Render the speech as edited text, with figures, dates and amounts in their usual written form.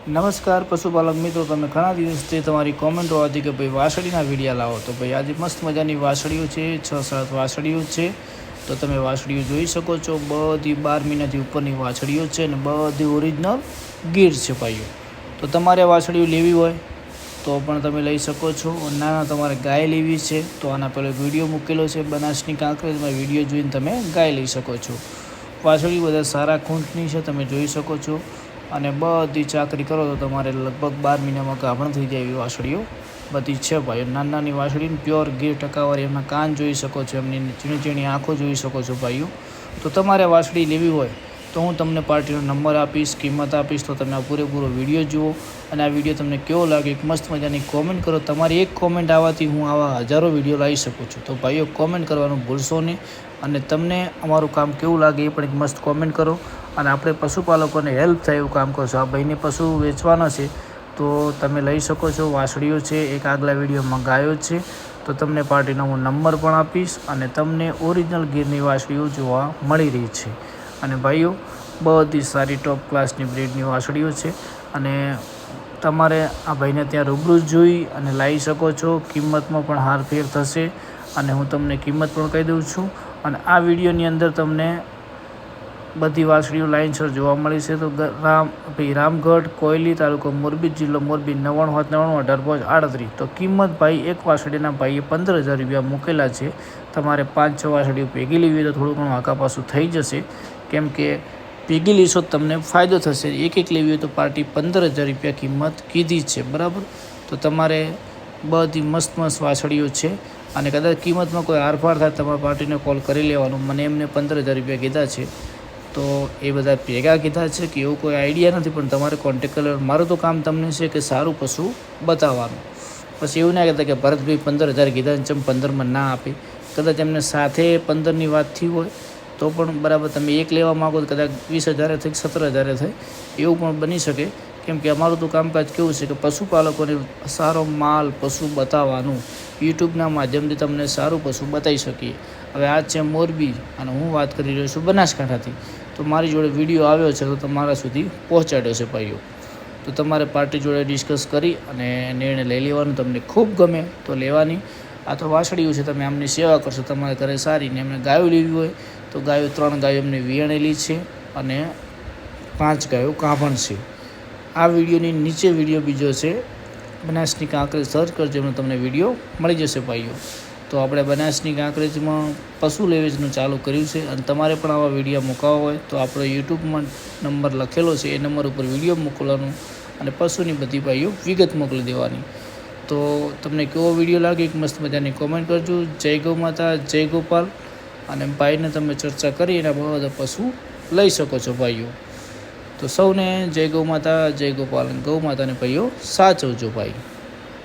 નમસ્કાર પશુપાલક મિત્રો, તમે ઘણા દિવસથી તમારી કોમેન્ટો હતી કે ભાઈ વાસળીના વિડીયા લાવો. તો ભાઈ આજે મસ્ત મજાની વાસળીઓ છે, 6-7 વાસળીઓ છે. તો તમે વાસળીઓ જોઈ શકો છો. બધી 12 મહિનાથી ઉપરની વાસળીઓ છે અને બધી ઓરિજિનલ ગીર છે ભાઈઓ. તો તમારે વાસળીઓ લેવી હોય તો પણ તમે લઈ શકો છો. નાના તમારે ગાય લેવી છે તો આના પહેલો વિડીયો મૂકેલો છે બનાસની કાંકરેજમાં, વિડીયો જોઈને તમે ગાય લઈ શકો છો. વાસળીઓ બધા સારા ખૂંટની છે, તમે જોઈ શકો છો. અને બધી ચાકરી કરો તો તમારે લગભગ 12 મહિનામાં ગાભણ થઈ જાય એવી વાસળીઓ બધી છે ભાઈઓ. નાની વાસળીને પ્યોર ગીર ટકાવારી, એમના કાન જોઈ શકો છો, એમની ઝીણી ઝીણી આંખો જોઈ શકો છો ભાઈઓ. તો તમારે વાસળી લેવી હોય તો હું તમને પાર્ટીનો નંબર આપીશ, કિંમત આપીશ. તો તમે આ પૂરેપૂરો વિડીયો જુઓ અને આ વિડીયો તમને કેવો લાગે એક મસ્ત મજાની કોમેન્ટ કરો. તમારી એક કોમેન્ટ આવવાથી હું આવા હજારો વિડીયો લાવી શકું છું. તો ભાઈઓ કોમેન્ટ કરવાનું ભૂલશો નહીં અને તમને અમારું કામ કેવું લાગે એ પણ એક મસ્ત કોમેન્ટ કરો. અને આપણે પશુપાલકોને હેલ્પ થાય એવું કામ કરશો. આ ભાઈને પશુ વેચવાના છે તો તમે લઈ શકો છો. વાસળીઓ છે, એક આગલા વિડીયોમાં ગાયો છે. તો તમને પાર્ટીનો હું નંબર પણ આપીશ અને તમને ઓરિજિનલ ગીરની વાસળીઓ જોવા મળી રહી છે. અને ભાઈઓ બધી સારી ટોપ ક્લાસની બ્રીડની વાસળીઓ છે અને તમારે આ ભાઈને ત્યાં રૂબરૂ જોઈ અને લાવી શકો છો. કિંમતમાં પણ હારફેર થશે અને હું તમને કિંમત પણ કહી દઉં છું. અને આ વિડીયોની અંદર તમને બધી વાસળીઓ લાઇનસર જોવા મળી છે. તો રામગઢ, કોયલી, તાલુકો મોરબી, જિલ્લો મોરબી, 99 તો કિંમત ભાઈ એક વાસળીના ભાઈએ 15,000 રૂપિયા મૂકેલા છે. તમારે 5-6 વાસળીઓ ભેગી લેવી હોય તો થોડું ઘણું આકા પાછું થઈ જશે, કેમ કે ભેગી લેશો તમને ફાયદો થશે. એક લેવી હોય તો પાર્ટી 15,000 રૂપિયા કિંમત કીધી છે, બરાબર. તો તમારે બધી મસ્ત વાસળીઓ છે અને કદાચ કિંમતમાં કોઈ આરપાર થાય તમારા પાર્ટીને કોલ કરી લેવાનું. મને એમને 15,000 રૂપિયા કીધા છે, તો એ બધા ભેગા કીધા છે કે એવું કોઈ આઈડિયા નથી, પણ તમારે કોન્ટેક્ટ કરી. મારું તો કામ તમને છે કે સારું પશુ બતાવવાનું. પછી એવું ના કહેતા કે ભરતભાઈ 15,000 કીધા ને ચમ 15માં ના આપે. કદાચ એમને સાથે 15ની વાત થઈ હોય તો પણ બરાબર. તમે એક લેવા માગો તો કદાચ 20,000 થઈ, 17,000 થાય, એવું પણ બની શકે. કેમ કે અમારું તો કામકાજ કેવું છે કે પશુપાલકોને સારો માલ પશુ બતાવવાનું. યુટ્યુબના માધ્યમથી તમને સારું પશુ બતાવી શકીએ. હવે આ છે મોરબી અને હું વાત કરી રહ્યો છું બનાસકાંઠાથી. તો મારી જોડે વિડીયો આવ્યો છે તો તમારા સુધી પહોંચાડ્યો છે ભાઈઓ. તો તમારે પાર્ટી જોડે ડિસ્કસ કરી અને નિર્ણય લઈ લેવાનું. તમને ખૂબ ગમે તો લેવાની. આ તો વાસળીઓ છે, તમે આમની સેવા કરશો. તમારા ઘરે સારી ને એમને ગાયો લેવી હોય તો ગાયો 3 ગાયો એમને વિયાણેલી છે અને 5 ગાયો ગાભણ છે. આ વિડીયોની નીચે વિડીયો બીજો છે બનાસની કાંકરેજ, સર્ચ કરજો, એમાં તમને વિડીયો મળી જશે ભાઈઓ. તો આપણે બનાસની કાંકરેજમાં પશુ લેવેચનું ચાલુ કર્યું છે અને તમારે પણ આવા વિડીયો મૂકવા હોય તો આપણો યુટ્યુબમાં નંબર લખેલો છે, એ નંબર ઉપર વિડીયો મોકલવાનું અને પશુની બધી ભાઈઓ વિગત મોકલી દેવાની. તો તમને કેવો વિડીયો લાગે એક મસ્ત મજાની કોમેન્ટ કરજો. જય ગૌ માતા, જય ગોપાલ. અને ભાઈને તમે ચર્ચા કરી એના બધા પશુ લઈ શકો છો ભાઈઓ. તો સૌને જય ગૌ માતા, જય ગોપાલ. ગૌ માતાને ભાઈઓ સાચવજો ભાઈ.